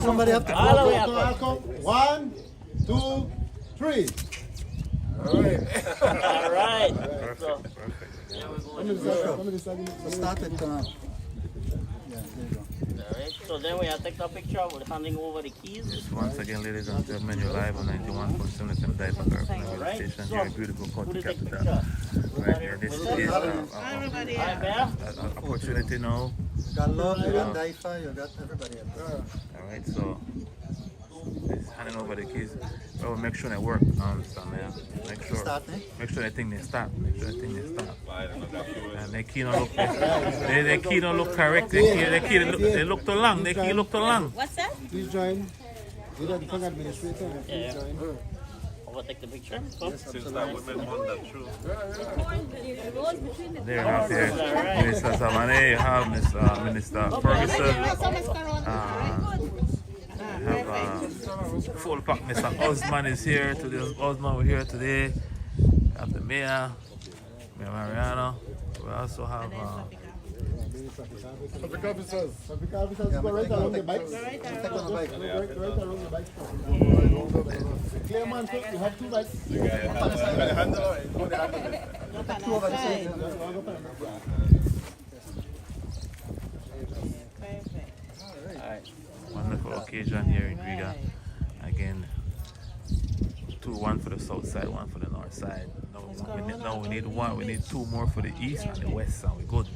Somebody have to Go. 1, 2, 3. All right. All right. So, start it. Yeah, there you go. all right. So then we have to take the picture with handing over the keys. Yes, once again, ladies and gentlemen, you're live on 91.7 FM DYFA Garifuna Right. station here in beautiful Who county did take capital. picture? Right here, this is Hi, Bear. an opportunity now. You got love, you got DYFA, you got everybody else. All right, so he's handing over the keys. Well, make sure they work. So, man, Start, eh? make sure the thing they start. Make sure the thing they start. And the key don't look. The key don't look correct. They look too long. The key look too long. What's that? Please join. You are the fund administrator. Please join. Overtake the picture. So, There you have here Minister Zamane, you have Mr. Minister Ferguson, you have full pack Mr. Osman is here today. Osman we're here today. We have the Mayor Mariano. We also have Traffic officers. Traffic officers go right around the bikes. Take on the bike. Right around the bikes. Clear man, so you have 2 bikes. Two over the side. wonderful occasion here in Riga. Again, 2, 1 for the south side, 1 for the north side. Now we need 1. We need 2 more for the east and the west, and we're good.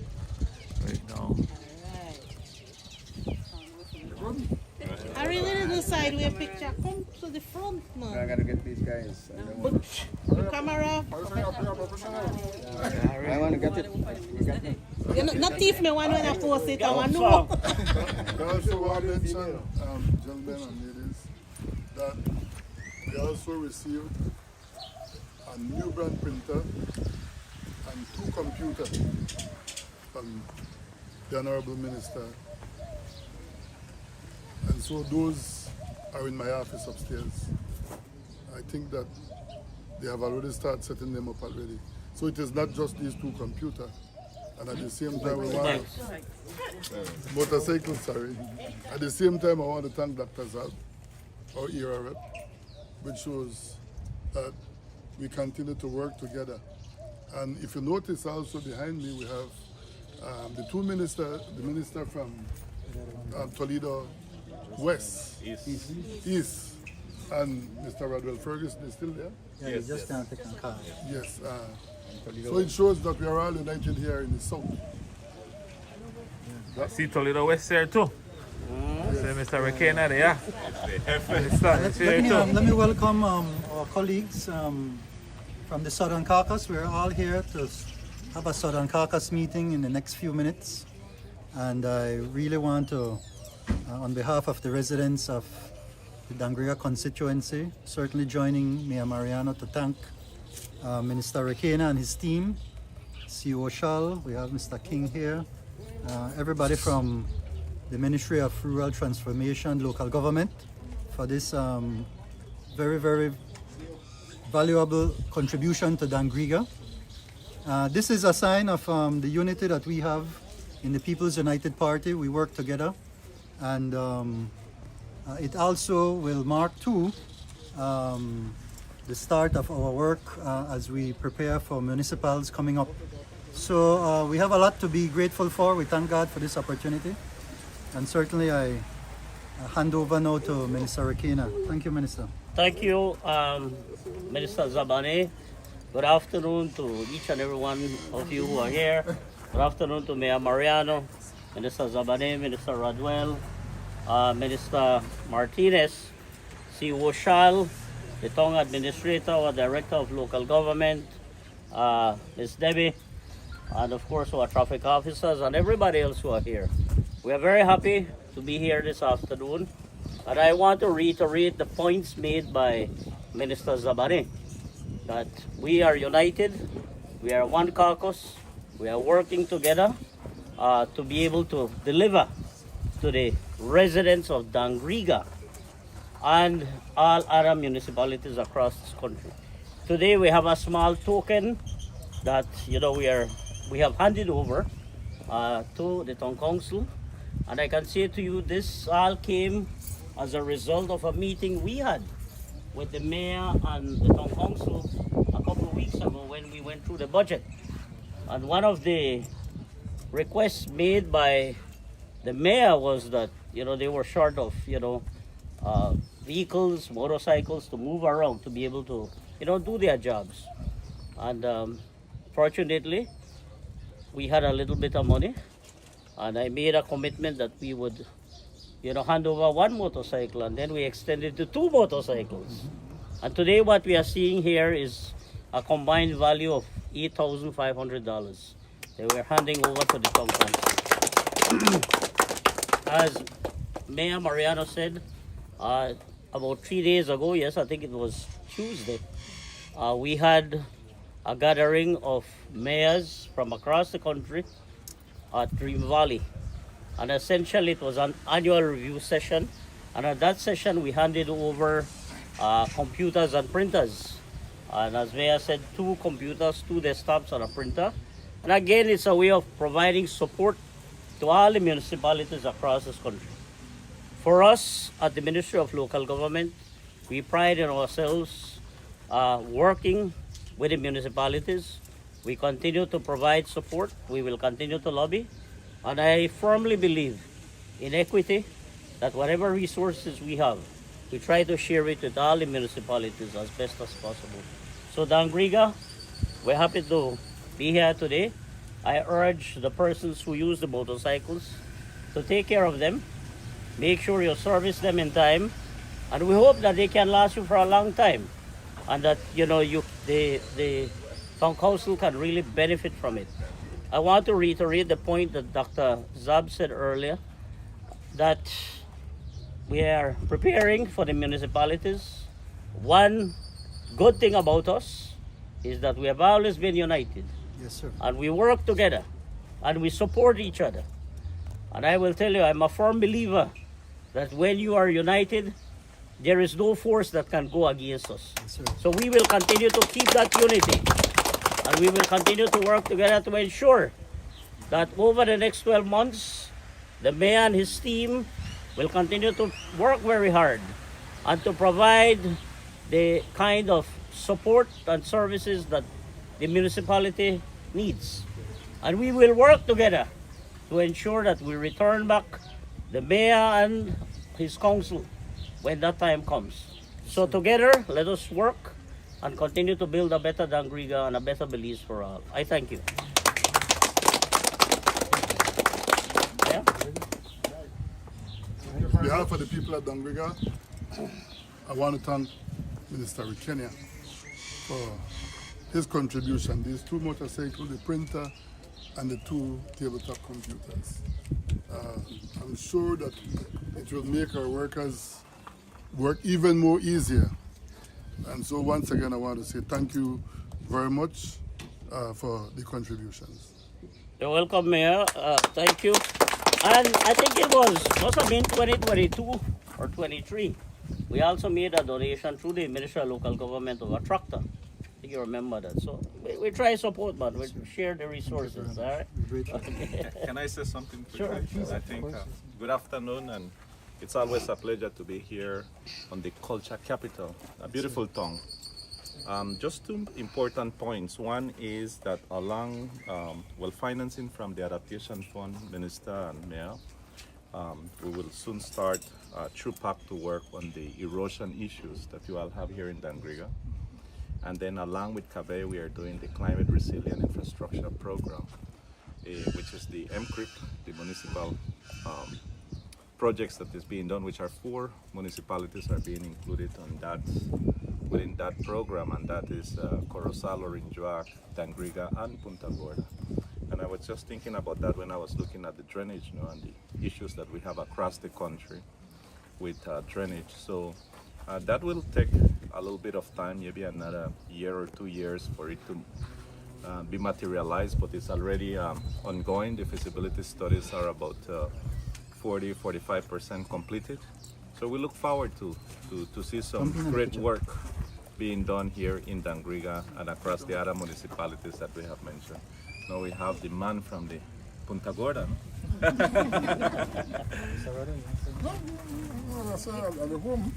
Right now. I really need a sideway picture. Come to the front, man. I gotta get these guys. The camera. I want to get it. You know, not if me one when I post it, I want to know. I also want to mention, gentlemen and ladies, that we also received a new brand printer and 2 computers from the Honorable Minister. And so those are in my office upstairs. I think that they have already started setting them up already. So it is not just these 2 computers. And at the same time, we want motorcycles, sorry. At the same time, I want to thank Dr. Zab, our ERA rep, which shows that we continue to work together. And if you notice also behind me, we have the 2 ministers, the minister from Toledo West, East, and Mr. Radwell Ferguson is still there? Yeah, you just can't take a car. Yes. So it shows that we are all united here in the south. I see Toledo West there too. So Mr. Rekena there. Let me welcome our colleagues from the Southern Caucus. We're all here to have a Southern Caucus meeting in the next few minutes. And I really want to, on behalf of the residents of the Dangriga constituency, certainly joining Mayor Mariano to thank Minister Rekena and his team, CEO Shal, we have Mr. King here, everybody from the Ministry of Rural Transformation, Local Government, for this very, very valuable contribution to Dangriga. This is a sign of the unity that we have in the People's United Party. We work together, and it also will mark too the start of our work as we prepare for municipals coming up. So we have a lot to be grateful for. We thank God for this opportunity. And certainly I hand over now to Minister Rekena. Thank you, Minister. thank you, Minister Zabane. Good afternoon to each and every one of you who are here. Good afternoon to Mayor Mariano, Minister Zabane, Minister Radwell, Minister Martinez, CEO Shal, the Tonga Administrator or Director of Local Government, Ms. Debbie, and of course our traffic officers and everybody else who are here. We are very happy to be here this afternoon, and I want to reiterate the points made by Minister Zabane, that we are united, we are one caucus, we are working together to be able to deliver to the residents of Dangriga and all other municipalities across this country. Today we have a small token that we have handed over to the town council, and I can say to you this all came as a result of a meeting we had with the mayor and the town council a couple of weeks ago when we went through the budget. And one of the requests made by the mayor was that, they were short of, vehicles, motorcycles to move around to be able to, do their jobs. And fortunately, we had a little bit of money, and I made a commitment that we would, hand over one motorcycle, and then we extended to 2 motorcycles. And today what we are seeing here is a combined value of $8,500 that we're handing over to the town council. As Mayor Mariano said, about 3 days ago, yes, I think it was Tuesday, we had a gathering of mayors from across the country at Dream Valley. And essentially it was an annual review session. And at that session we handed over computers and printers. And as Mayor said, 2 computers, 2 desktops and a printer. And again, it's a way of providing support to all the municipalities across this country. For us at the Ministry of Local Government, we pride in ourselves working with the municipalities. We continue to provide support. We will continue to lobby. And I firmly believe in equity, that whatever resources we have, we try to share it with all the municipalities as best as possible. So Dangriga, we're happy to be here today. I urge the persons who use the motorcycles to take care of them. Make sure you service them in time. And we hope that they can last you for a long time. And that, the town council can really benefit from it. I want to reiterate the point that Dr. Zab said earlier, that we are preparing for the municipalities. One good thing about us is that we have always been united. Yes, sir. And we work together and we support each other. And I will tell you, I'm a firm believer that when you are united, there is no force that can go against us. Yes, sir. So we will continue to keep that unity. And we will continue to work together to ensure that over the next 12 months, the mayor and his team will continue to work very hard and to provide the kind of support and services that the municipality needs. And we will work together to ensure that we return back the mayor and his council when that time comes. So together, let us work and continue to build a better Dangriga and a better Belize for all. I thank you. Yeah? On behalf of the people at Dangriga, I want to thank Minister Rikenya for his contribution. These 2 motorcycles, the printer, and the 2 tabletop computers. I'm sure that it will make our workers work even more easier. And so once again, I want to say thank you very much for the contributions. You're welcome, Mayor. Thank you. And I think it must have been 2022 or 23. We also made a donation through the Ministry of Local Government of a tractor. I think you remember that. So we try to support, man. We share the resources, all right? Can I say something quickly? Sure. I think good afternoon, and it's always a pleasure to be here on the culture capital, a beautiful town. Just 2 important points. One is that along financing from the Adaptation Fund, Minister and Mayor, we will soon start through PAC to work on the erosion issues that you all have here in Dangriga. And then along with Kabe, we are doing the Climate Resilient Infrastructure Program, which is the MCRIP, the municipal projects that is being done, which are 4 municipalities are being included on that, within that program, and that is Corozal, Orinjuak, Dangriga, and Punta Gorda. And I was just thinking about that when I was looking at the drainage, and the issues that we have across the country with drainage. So that will take a little bit of time, maybe another year or 2 years for it to be materialized, but it's already ongoing. The feasibility studies are about 40-45% completed. So we look forward to see some great work being done here in Dangriga and across the other municipalities that we have mentioned. Now we have the man from the Punta Gorda. That's at the home.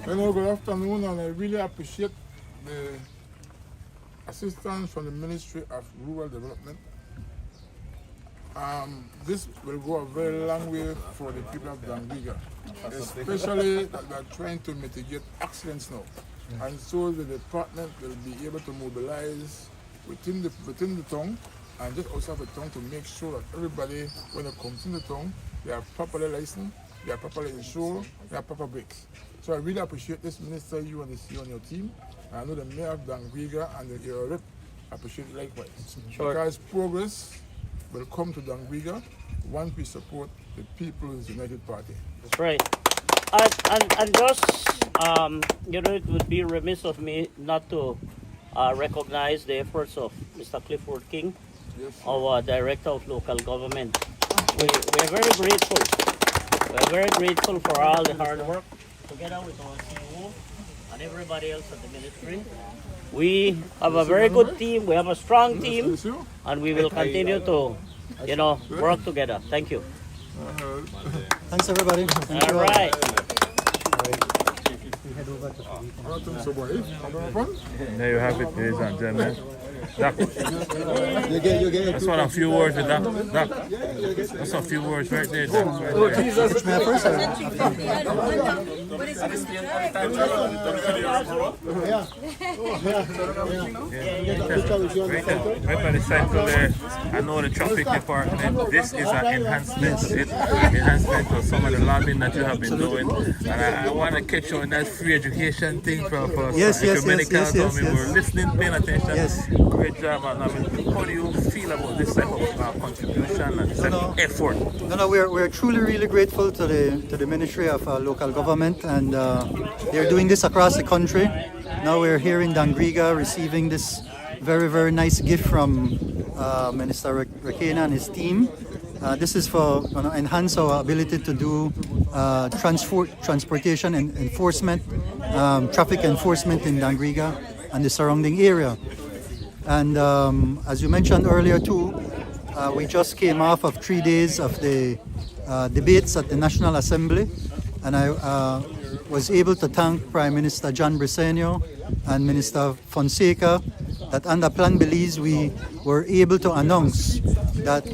Good afternoon, and I really appreciate the assistance from the Ministry of Rural Development. This will go a very long way for the people of Dangriga, especially that we are trying to mitigate accidents now. And so the department will be able to mobilize within the town and just also have a town to make sure that everybody, when they come to the town, they are properly licensed, they are properly insured, they have proper brakes. So I really appreciate this, Minister, you and your team. I know the Mayor of Dangriga and the area rep appreciate it likewise. Sure. Because progress will come to Dangriga once we support the People's United Party. That's right. And just, it would be remiss of me not to recognize the efforts of Mr. Clifford King, Yes, our Director of Local Government. We're very grateful. We're very grateful for all the hard work together with our CEO and everybody else at the ministry. We have a very good team. We have a strong team, and we will continue to, work together. Thank you. Thanks, everybody. Thank you All right. We head over to There you have it, ladies and gentlemen. Doc, that's what a few words with Doc. Doc, that's a few words right there, Doc. Right there. Which may I first? Right by the cycle there, I know the traffic department, this is an enhancement to some of the lobbying that you have been doing. And I want to catch you on that free education thing for Yes. We were listening, paying attention. Yes. Great job. And how do you feel about this type of contribution and this type of effort? No, we're truly really grateful to the Ministry of Local Government, and they're doing this across the country. Now we're here in Dangriga receiving this very, very nice gift from Minister Rakena and his team. This is for enhance our ability to do transportation and enforcement, traffic enforcement in Dangriga and the surrounding area. And as you mentioned earlier too, we just came off of 3 days of the debates at the National Assembly, and I was able to thank Prime Minister John Briceño and Minister Fonseca that under Plan Belize we were able to announce that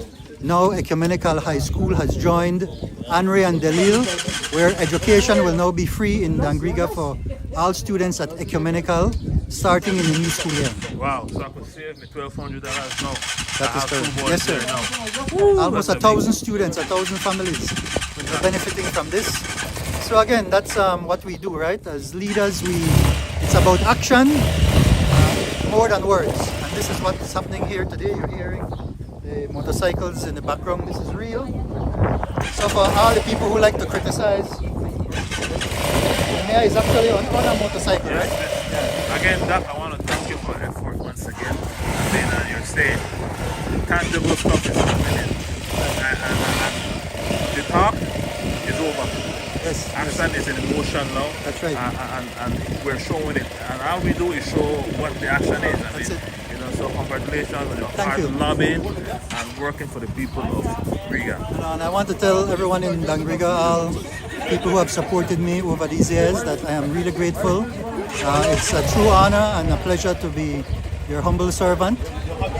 now Ecumenical High School has joined Anri and Delil, where education will now be free in Dangriga for all students at Ecumenical starting in the new school year. Wow, so I could save me $1,200 now. That is correct. Yes, sir. Now. Almost 1,000 students, 1,000 families are benefiting from this. So again, that's what we do, right? As leaders, it's about action more than words. And this is what's happening here today. You're hearing the motorcycles in the background. This is real. So for all the people who like to criticize, the mayor is actually on a motorcycle, right? Yeah. Again, Doc, I want to thank you for your effort once again. I mean, you're saying tangible stuff is happening. And the talk is over. Yes. Action is in motion now. That's right. And we're showing it. And all we do is show what the action is. That's it. So congratulations on your Thank hard you. lobbying and working for the people of Riga. And I want to tell everyone in Dangriga, all people who have supported me over these years, that I am really grateful. It's a true honor and a pleasure to be your humble servant.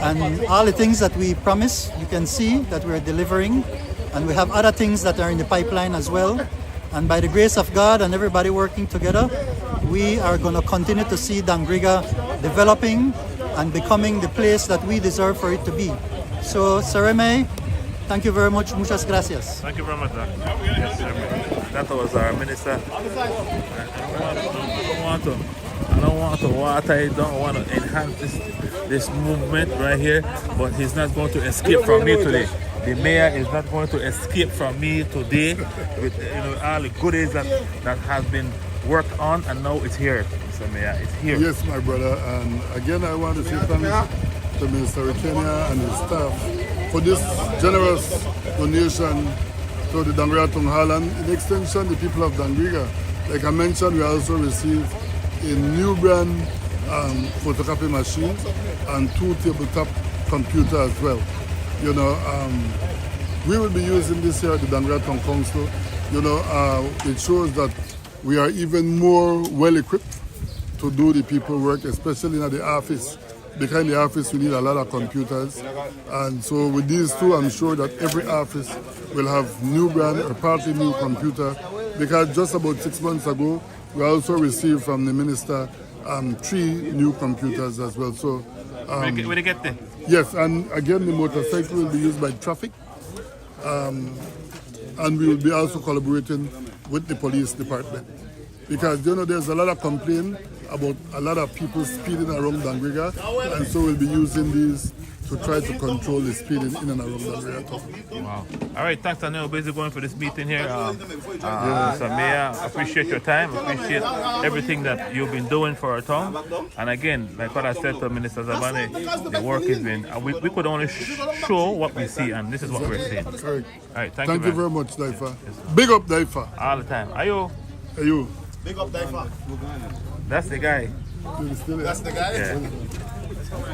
And all the things that we promise, you can see that we're delivering. And we have other things that are in the pipeline as well. And by the grace of God and everybody working together, we are going to continue to see Dangriga developing and becoming the place that we deserve for it to be. So, Sareme, thank you very much. Muchas gracias. Thank you very much, Doc. Yes, sir. That was our minister. I don't want to water it, don't want to enhance this movement right here, but he's not going to escape from me today. The mayor is not going to escape from me today with all the goodies that has been worked on, and now it's here. Mr. Mayor, it's here. Yes, my brother. And again, I want to say thanks to Minister Rakena and his staff for this generous donation to the Dangriga Tung Highland. In extension, the people of Dangriga. Like I mentioned, we also received a new brand photocopy machine and 2 tabletop computers as well. You know, we will be using this here at the Dangra Town Council. You know, it shows that we are even more well equipped to do the people work, especially in the office. Behind the office, we need a lot of computers. And so with these two, I'm sure that every office will have new brand or partly new computer. Because just about 6 months ago, we also received from the minister 3 new computers as well. So, Where they get there? yes, and again, the motorcycle will be used by traffic. And we will be also collaborating with the police department. Because, you know, there's a lot of complaint about a lot of people speeding around Dangriga, and so we'll be using these to try to control the speeding in and around Dangriga town. Wow. All right, thanks. I know we're busy going for this meeting here. So Mayor, appreciate your time, appreciate everything that you've been doing for our town. And again, like what I said to Minister Zabane, the work has been, we could only show what we see, and this is what we're seeing. Correct. All right, thank Thank you, you man. very much, DYFA. Big up, DYFA. All the time. Ayo, Hey, you. that's the guy. That's the guy? Yeah.